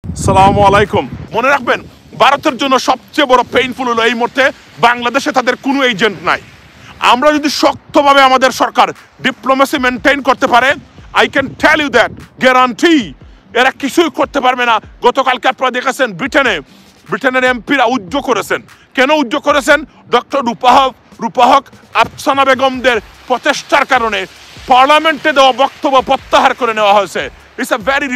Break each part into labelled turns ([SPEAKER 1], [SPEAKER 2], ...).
[SPEAKER 1] আসসালামু আলাইকুম। মনে রাখবেন, ভারতের জন্য সবচেয়ে বড় পেইনফুল হলো এই মুহূর্তে বাংলাদেশে তাদের কোনো এজেন্ট নাই। আমরা যদি শক্তভাবে আমাদের সরকার ডিপ্লোমেসি মেনটেন করতে পারে, I can tell you that guarantee এরা কিছুই করতে পারবে না। গতকালকে আপনারা দেখেছেন ব্রিটেনের এমপিরা উদ্যোগ করেছেন। কেন উদ্যোগ করেছেন? ডক্টর রূপাহক আফসানা বেগমদের প্রচেষ্টার কারণে পার্লামেন্টে দেওয়া বক্তব্য প্রত্যাহার করে নেওয়া হয়েছে। It's a very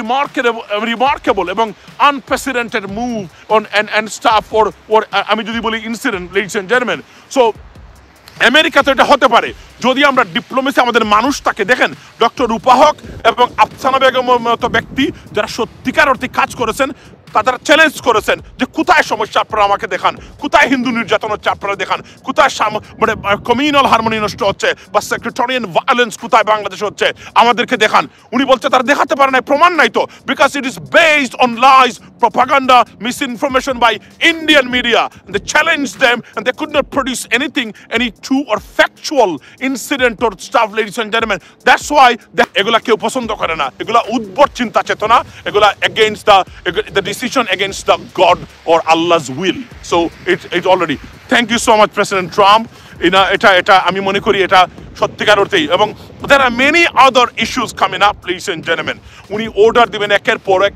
[SPEAKER 1] remarkable এবং unprecedented move on and stuff or আমি যদি বলি incident, ladies and gentlemen. So আমেরিকাতে এটা হতে পারে যদি আমরা ডিপ্লোমেসি আমাদের মানুষটাকে দেখেন। ডক্টর রূপাহক এবং আফসানা বেগমের মতো ব্যক্তি যারা সত্যিকার অর্থে কাজ করেছেন, তারা চ্যালেঞ্জ করেছেন যে কোথায় সমস্যা আপনারা আমাকে দেখান, কোথায় হিন্দু নির্যাতন হচ্ছে আপনারা দেখান, কোথায় মানে কমিউনাল হারমোনি নষ্ট হচ্ছে বা সেক্রেটারিয়ান ভায়োলেন্স কোথায় বাংলাদেশে হচ্ছে আমাদেরকে দেখান। উনি বলছে তারা দেখাতে পারে না, প্রমাণ নাই তো, because it is based on lies, propaganda, misinformation by Indian media. They challenged them and they could not produce anything, any true or factual incident or stuff, ladies and gentlemen. That's why এগুলা কেউ পছন্দ করে না, এগুলা উদ্ভট চিন্তা চেতনা, এগুলা against the decision against the God or Allah's will. So it already. Thank you so much, President Trump. এটা আমি মনে করি এটা সত্যিকার অর্থেই। এবং there are many other issues coming up, ladies and gentlemen. উনি অর্ডার দিবেন একের পর এক।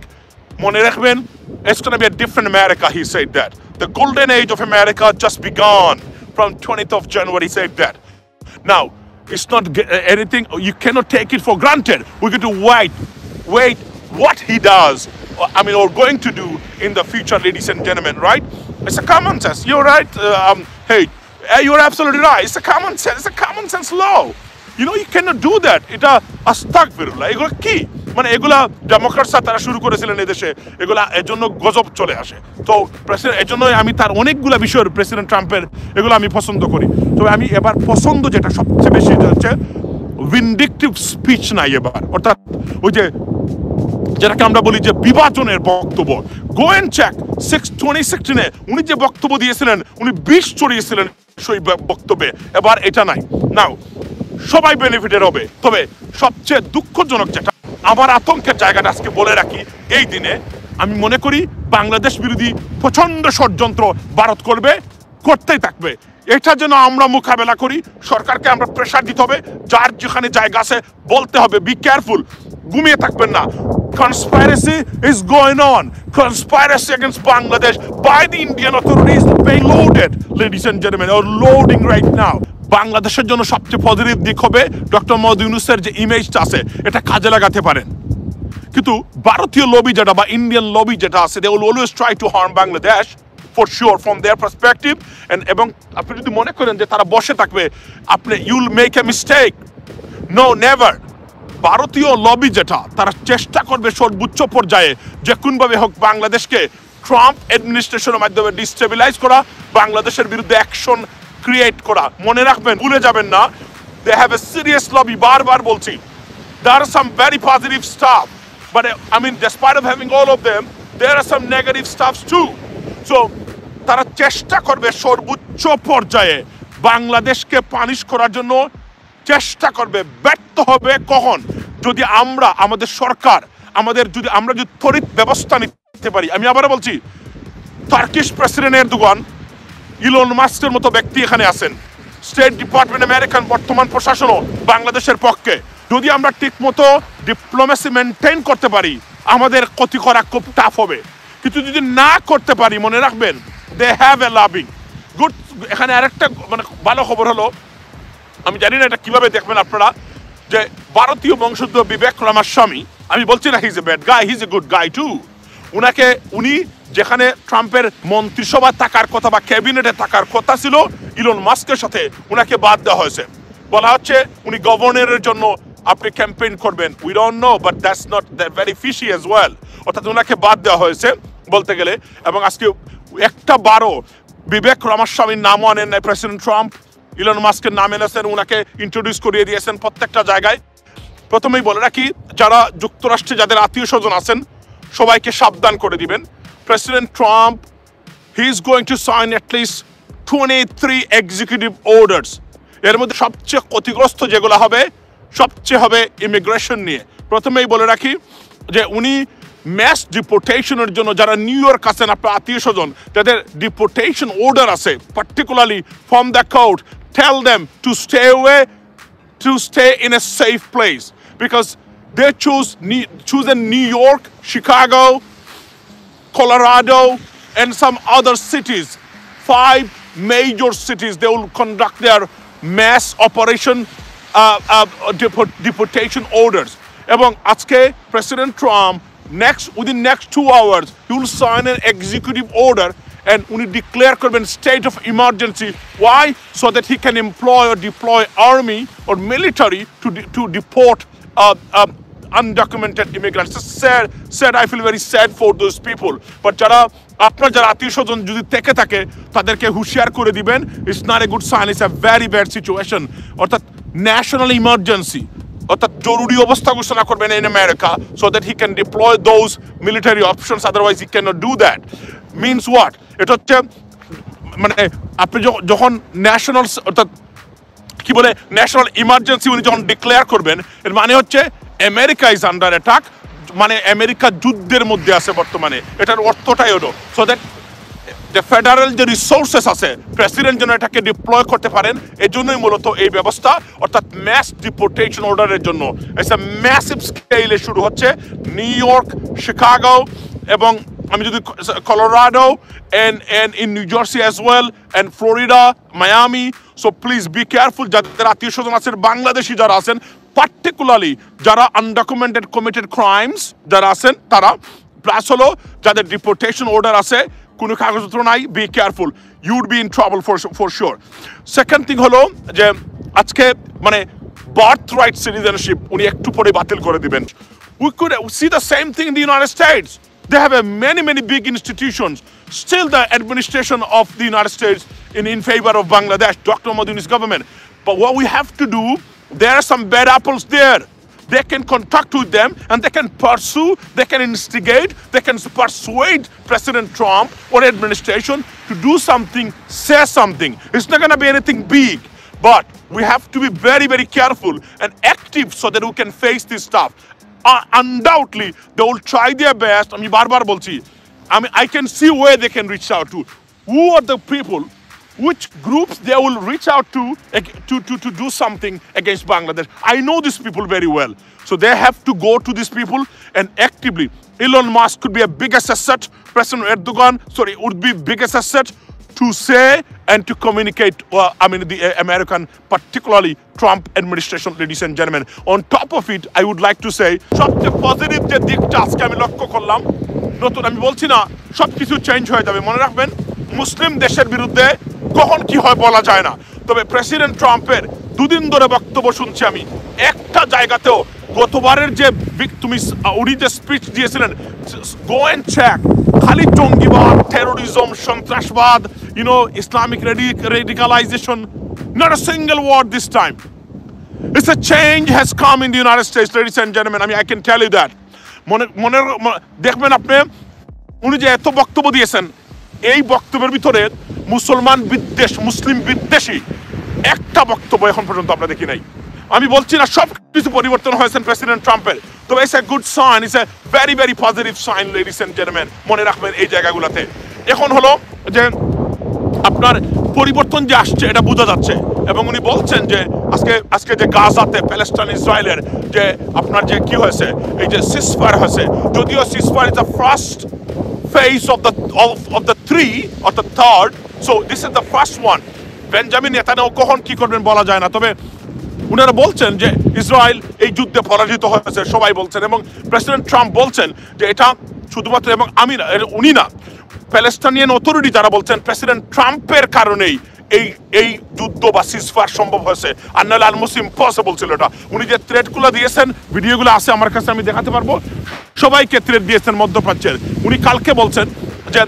[SPEAKER 1] মনে রাখবেন, it's going to be a different America, he said that. The golden age of America just begun from 20th of January, he said that. Now, it's not anything, you cannot take it for granted. We're going to wait what he does, or going to do in the future, ladies and gentlemen, right? It's a common sense. You're right. Hey, you're absolutely right. It's a common sense law. You cannot do that. এটা আস্তাগফিরুল্লাহ। এগুলো কি মানে এগুলা ডেমোক্রেটসরা তারা শুরু করেছিলেন এই দেশে, এগুলা এজন্য গজব চলে আসে। তো প্রেসিডেন্ট এজন্য আমি তার অনেকগুলা বিষয়ের প্রেসিডেন্ট ট্রাম্পের এগুলো আমি পছন্দ করি। তবে আমি এবার পছন্দ যেটা সবচেয়ে বেশি হচ্ছে ভিন্ডিকটিভ স্পিচ নাই এবার, অর্থাৎ ওই যে যেটাকে আমরা বলি যে বিভাজনের বক্তব্য। গো এন্ড চেক 2016 উনি যে বক্তব্য দিয়েছিলেন, উনি বিষ ছড়িয়েছিলেন সেই বক্তব্যে। এবার এটা নাই। নাও সবাই বেনিফিটেড হবে। তবে সবচেয়ে দুঃখজনক যেটা, আমার আতঙ্কের জায়গাটা আজকে বলে রাখি, এই দিনে আমি মনে করি বাংলাদেশ বিরোধী প্রচন্ড ষড়যন্ত্র ভারত করতেই থাকবে। এটা যেন আমরা মোকাবেলা করি, সরকারকে আমরা প্রেশার দিতে হবে, যার যেখানে জায়গা আছে বলতে হবে বি কেয়ারফুল, ঘুমিয়ে থাকবেন না। Conspiracy is going on. Conspiracy against Bangladesh by the Indian authorities being loaded, ladies and gentlemen, or loading right now. বাংলাদেশের জন্য সবচেয়ে পজিটিভ দিক হবে ডক্টর ইউনুসের যে ইমেজটা আছে এটা কাজে লাগাতে পারেন। কিন্তু ভারতীয় লবি যেটা বা ইন্ডিয়ান লবি যেটা আছে, they will always try to harm Bangladesh for sure from their perspective. এবং আপনি যদি মনে করেন যে তারা বসে থাকবে, আপনি you'll make a mistake. No, never. ভারতীয় লবি যেটা, তারা চেষ্টা করবে সর্বোচ্চ পর্যায়ে যে কোনভাবে হোক বাংলাদেশকে ট্রাম্প অ্যাডমিনিস্ট্রেশনের মাধ্যমে ডিস্টেবিলাইজ করা, বাংলাদেশের বিরুদ্ধে অ্যাকশন ক্রিয়েট করা। মনে রাখবেন, ভুলে যাবেন না, they have a serious lobby, বারবার বলছি। There are some very positive stuff, but I mean, despite of having all of them, there are some negative stuffs too. So তারা চেষ্টা করবে সর্বোচ্চ পর্যায়ে বাংলাদেশকে পানিশ করার জন্য চেষ্টা করবে। ব্যর্থ হবে কখন? যদি আমাদের সরকার আমরা যদি ত্বরিত ব্যবস্থা নিতে পারি। আমি আবারও বলছি, টার্কিশ প্রেসিডেন্ট এরদোগান, ইলন মাস্কের মতো ব্যক্তি এখানে আছেন, স্টেট ডিপার্টমেন্ট আমেরিকান বর্তমান প্রশাসনও বাংলাদেশের পক্ষে। যদি আমরা ঠিক মতো ডিপ্লোমেসি মেনটেন করতে পারি, আমাদের ক্ষতি করা খুব টাফ হবে। কিন্তু যদি না করতে পারি, মনে রাখবেন, they have a loving good. এখানে আরেকটা মানে ভালো খবর হলো, আমি জানি না এটা কিভাবে দেখবেন আপনারা, যে ভারতীয় বংশোদ্ভূত বিবেক রামাস্বামী, আমি বলছি না he is a bad guy, he is a good guy too. উনি যেখানে ট্রাম্পের মন্ত্রিসভা থাকার কথা বা ক্যাবিনেটে থাকার কথা ছিল ইলন মাস্কের সাথে, উনাকে বাদ দেওয়া হয়েছে। বলা হচ্ছে উনি গভর্নরের জন্য আপনি ক্যাম্পেইন করবেন। We don't know, but that's not very fishy as well. অর্থাৎ উনাকে বাদ দেওয়া হয়েছে বলতে গেলে। এবং আজকে একটা বারো বিবেক রামাস্বামীর নামও আনেন নাই প্রেসিডেন্ট ট্রাম্প, ইলন মাস্কের নাম এনেছেন, উনাকে ইন্ট্রোডিউস করিয়ে দিয়েছেন প্রত্যেকটা জায়গায়। প্রথমেই বলে রাখি, যারা যুক্তরাষ্ট্রে যাদের আত্মীয় স্বজন আছেন সবাইকে সাবধান করে দিবেন। President Trump, he is going to sign at least 23 executive orders. এর মধ্যে সবচেয়ে ক্ষতিগ্রস্ত যেগুলো হবে, সবচেয়ে হবে ইমিগ্রেশন নিয়ে। প্রথমেই বলে রাখি যে উনি ম্যাস ডিপোর্টেশনের জন্য যারা নিউ ইয়র্ক আছেন আপনার আত্মীয় স্বজন তাদের ডিপোর্টেশন অর্ডার আছে particularly from the court tell them to stay away to stay in a safe place because they choose in New York, Chicago, Colorado, and some other cities. 5 major cities they will conduct their mass operation deportation orders. এবং আজকে President Trump within next 2 hours he will sign an executive order and উনি declare করবেন state of emergency. Why? So that he can employ or deploy army or military to deport undocumented immigrants. It's sad. I feel very sad for those people. But আপনার যারা আত্মীয় স্বজন যদি থেকে থাকে তাদেরকে হুঁশিয়ার করে দিবেন. It's not a good sign. It's a very bad situation. অর্থাৎ national emergency. অর্থাৎ জরুরি অবস্থা ঘোষণা করবেন in America so that he can deploy those military options. Otherwise he cannot do that. Means what? এটা হচ্ছে মানে আপনি যখন ন্যাশনাল অর্থাৎ কি বলে ন্যাশনাল ইমার্জেন্সি উনি যখন ডিক্লেয়ার করবেন এর মানে হচ্ছে আমেরিকা ইজ আন্ডার অ্যাটাক মানে আমেরিকা যুদ্ধের মধ্যে আছে বর্তমানে এটার অর্থটাই হলো সো দ্যাট যে ফেডারেল যে রিসোর্সেস আছে প্রেসিডেন্ট যেন এটাকে ডিপ্লয় করতে পারেন এই জন্যই মূলত এই ব্যবস্থা অর্থাৎ ম্যাস ডিপোর্টেশন অর্ডারের জন্য একটা ম্যাসিভ স্কেলে শুরু হচ্ছে নিউ ইয়র্ক শিকাগো এবং আমি যদি Colorado and in New Jersey as well and Florida, Miami. So please be careful যাদের আত্মীয় স্বজন আছেন বাংলাদেশি যারা আছেন particularly যারা undocumented committed crimes যারা আছেন তারা প্লাস হলো যাদের ডিপোর্টেশন অর্ডার আছে কোনো কাগজপত্র নাই be careful you would be in trouble for sure. Second thing হলো যে আজকে মানে birthright citizenship উনি একটু পরে বাতিল করে দিবেন. We could see the same thing in the United States. They have many big institutions. Still the administration of the United States in favor of Bangladesh, Dr.Yunus government. But what we have to do, there are some bad apples there. They can contact with them and they can pursue, they can instigate, they can persuade President Trump or administration to do something, say something. It's not going to be anything big. But we have to be very careful and active so that we can face this stuff. Undoubtedly they will try their best. আমি বারবার বলছি I can see where they can reach out to. Who are the people, which groups they will reach out to do something against Bangladesh. I know these people very well. So they have to go to these people and actively. Elon Musk could be a biggest asset. President Erdogan would be biggest asset to say and to communicate the American, particularly Trump administration, ladies and gentlemen. On top of it, I would like to say সবচেয়ে positive যে দিকটা আজকে আমি লক্ষ্য করলাম নতুন আমি বলছি না সবকিছু চেঞ্জ হয়ে যাবে মনে রাখবেন মুসলিম দেশের বিরুদ্ধে কখন কি হয় বলা যায় না তবে প্রেসিডেন্ট ট্রাম্পের দুদিন ধরে বক্তব্য শুনছি আমি একটা জায়গাতেও গতবারের যে উনি যে স্পিচ দিয়েছিলেন গো এন্ড চেক খালি জঙ্গিবাদ টেরোরিজম সন্ত্রাসবাদ Islamic radicalization not a single word this time. It's a change has come in the United States, ladies and gentlemen. I can tell you that মনে দেখবেন আপনি উনি যে এত বক্তব্য দিয়েছেন এই বক্তব্যের ভিতরে মুসলমান বিদ্বেষ মুসলিম বিদ্বেষী একটা বক্তব্য এখন পর্যন্ত আমরা দেখি নাই আমি বলছি না সব কিছু পরিবর্তন হয়েছে প্রেসিডেন্ট ট্রাম্পের তবে it's a good sign, it's a very positive sign, ladies and gentlemen. মনে রাখবেন এই জায়গাগুলোতে এখন হলো যে আপনার পরিবর্তন যে আসছে এটা বোঝা যাচ্ছে এবং উনি বলছেন যে আজকে যে গাজাতে প্যালেস্টাইন ইসরায়েলের যে আপনার যে কি হয়েছে এই যে সিজফায়ার হয়েছে যদিও ceasefire is the first phase of the three or the third, so this is the first one. Benjamin Netanyahu কখন কি করবেন বলা যায় না তবে উনারা বলছেন যে ইসরায়েল এই যুদ্ধে পরাজিত হয়েছে সবাই বলছেন এবং প্রেসিডেন্ট ট্রাম্প বলছেন যে এটা শুধুমাত্র এবং উনি না প্যালেস্টাইনিয়ান অথরিটি যারা বলছেন প্রেসিডেন্ট ট্রাম্পের কারণেই এই যুদ্ধ বা সিজফায়ার সম্ভব হয়েছে আর নাহলে অলমোস্ট ইম্পসিবল ছিল এটা উনি যে থ্রেটগুলো দিয়েছেন ভিডিওগুলো আছে আমার কাছে আমি দেখাতে পারবো সবাইকে থ্রেট দিয়েছেন মধ্যপ্রাচ্যের উনি কালকে বলছেন যে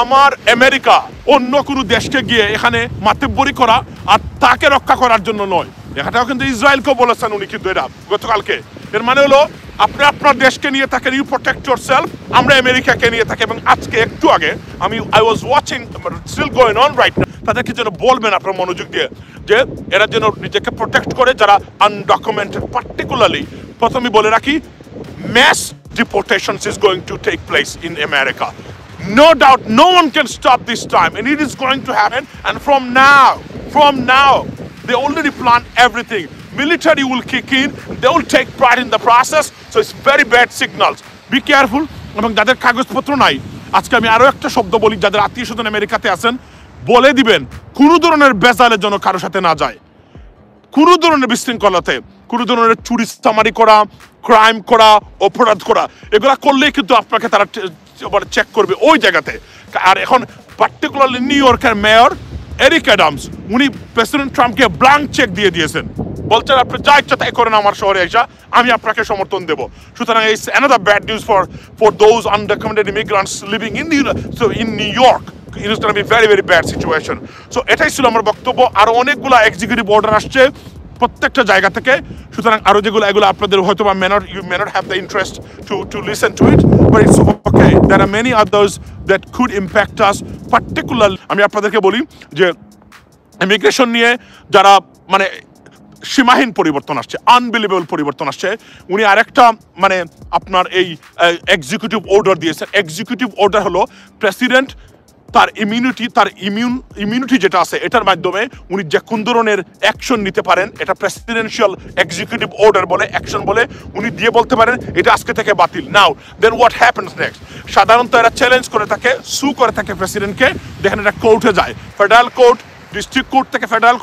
[SPEAKER 1] আমার আমেরিকা অন্য কোনো দেশকে গিয়ে এখানে মাতব্বরি করা আর তাকে রক্ষা করার জন্য নয় এটাও কিন্তু ইসরায়েলকেও বলেছেন উনি কিন্তু এটা গতকালকে এর মানে হলো আপনি আপনার দেশকে নিয়ে থাকেন ইউ প্রোটেক্ট ইয়োরসেলফ আমরা আমেরিকাকে নিয়ে থাকি এবং আজকে একটু আগে I was watching still going on right now তাদেরকে যেন বলবেন আপনার মনোযোগ দিয়ে যে এরা যেন নিজেকে প্রোটেক্ট করে যারা আনডকুমেন্টেড পার্টিকুলারলি প্রথমে বলে রাখি mass deportations is going to take place in America. No doubt, no one can stop this time, and it is going to happen. And from now, they already plan everything. Military will kick in, they will take part in the process, so it's very bad signals. Be careful. এবং যাদের কাগজপত্র নাই, আজকে আমি আরো একটা শব্দ বলি, যাদের আত্মীয় স্বজন আমেরিকাতে আছেন, বলে দিবেন কোনো ধরনের বেজালের জন্য কারোর সাথে না যায়, কোনো ধরনের বিশৃঙ্খলাতে, কোনো ধরনের চুরি চামারি করা, ক্রাইম করা, অপরাধ করা, এগুলা করলেই কিন্তু আপনাকে তারা চেক করবে ওই জায়গাতে। আর এখন পার্টিকুলারলি নিউ ইয়র্কের মেয়র এরিক অ্যাডামস, উনি প্রেসিডেন্ট ট্রাম্পকে ব্ল্যাঙ্ক চেক দিয়ে দিয়েছেন, বলছেন আপনি যা ইচ্ছা তাই করেন আমার শহরে এসে, আমি আপনাকে সমর্থন দেব। সুতরাং এই another bad news for those undocumented immigrants living in new York. It is going to be very, very bad situation. So এটাই ছিল আমার বক্তব্য। আরো অনেকগুলো এক্সিকিউটিভ অর্ডার আসছে প্রত্যেকটা জায়গা থেকে, সুতরাং আরো যেগুলো এগুলো আপনাদের হয়তো বা you may not have the interest to listen to it, but it's okay. There are many others that could impact us, particularly আমি আপনাদেরকে বলি যে ইমিগ্রেশন নিয়ে যারা মানে সীমাহীন পরিবর্তন আসছে, আনবিলিভেবল পরিবর্তন আসছে। উনি আরেকটা মানে আপনার এই এক্সিকিউটিভ অর্ডার দিয়েছেন। এক্সিকিউটিভ অর্ডার হলো প্রেসিডেন্ট তার ইমিউনিটি যেটা আছে এটার মাধ্যমে উনি যে কোন ধরনের অ্যাকশন নিতে পারেন, এটা প্রেসিডেন্সিয়াল এক্সিকিউটিভ অর্ডার বলে, অ্যাকশন বলে, উনি দিয়ে বলতে পারেন এটা আজকে থেকে বাতিল। নাও দেন হোয়াট হ্যাপেন্স নেক্সট? সাধারণত এরা চ্যালেঞ্জ করে থাকে, সু করে থাকে প্রেসিডেন্টকে, দেখেন এটা কোর্টে যায়, ফেডারেল কোর্ট, ডিস্ট্রিক্ট কোর্ট থেকে ফেডারেল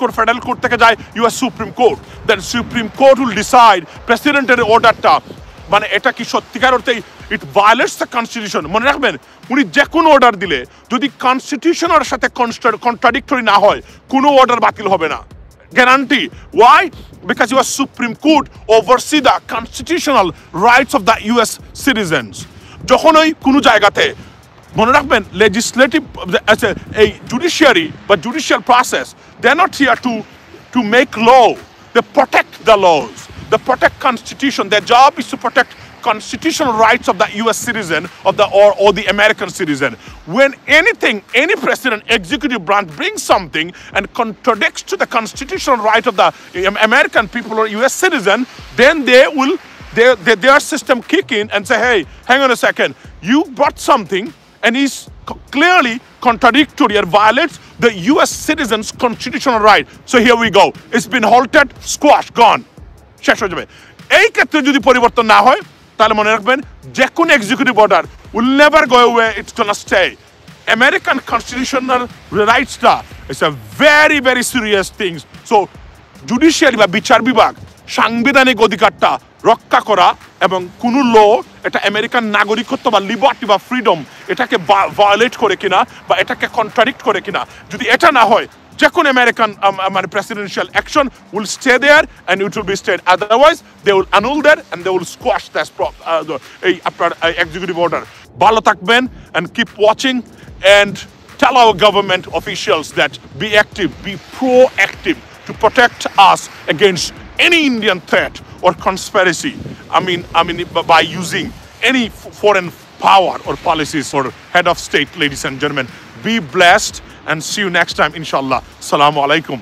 [SPEAKER 1] কোর্ট থেকে যায় US supreme court, then supreme court will decide প্রেসিডেন্টের অর্ডারটা মানে এটা কি সত্যিকার অর্থে ইট ভায়োলেটস দ্য কনস্টিটিউশন। মনে রাখবেন উনি যে কোনো অর্ডার দিলে যদি কনস্টিটিউশনের সাথে কন্ট্রাডিক্টরি না হয় কোনো অর্ডার বাতিল হবে না, guarantee. Why? Because US supreme court oversee the constitutional rights of the US citizens. যখন ওই কোনো জায়গাতে মনে রাখবেন লেজিসলেটিভ এই জুডিশিয়ারি বা judicial process, they are not here to make law, they protect the laws, they protect constitution. Their job is to protect constitutional rights of the US citizen or the American citizen. When any president, executive branch brings something and contradicts to the constitutional right of the American people or US citizen, then their system kick in and say, hey, hang on a second, you brought something and is clearly contradictory and violates the US citizen's constitutional right. So here we go. It's been halted, squashed, gone. শেষ হয়ে যাবে। এই ক্ষেত্রে যদি পরিবর্তন না হয় তাহলে মনে রাখবেন যে কোনো executive order will never go away, it's gonna stay. American constitutional রাইটসটা it's a very very serious things. So judiciary বা বিচার বিভাগ সাংবিধানিক অধিকারটা রক্ষা করা এবং কোনো ল এটা আমেরিকান নাগরিকত্ব বা লিবার্টি বা ফ্রিডম এটাকে ভায়োলেট করে কিনা বা এটাকে কন্ট্রাডিক্ট করে কিনা, যদি এটা না হয় যে কোনো আমেরিকান মানে presidential action will stay there and it will be stayed, otherwise they will annul that and they will squash that এই আপনার এক্সিকিউটিভ অর্ডার। ভালো থাকবেন and keep watching and tell our government officials that be active, be proactive to protect us against any Indian threat or conspiracy. I mean by using any foreign power or policies or head of state. Ladies and gentlemen, be blessed and see you next time inshallah. Assalamu alaikum.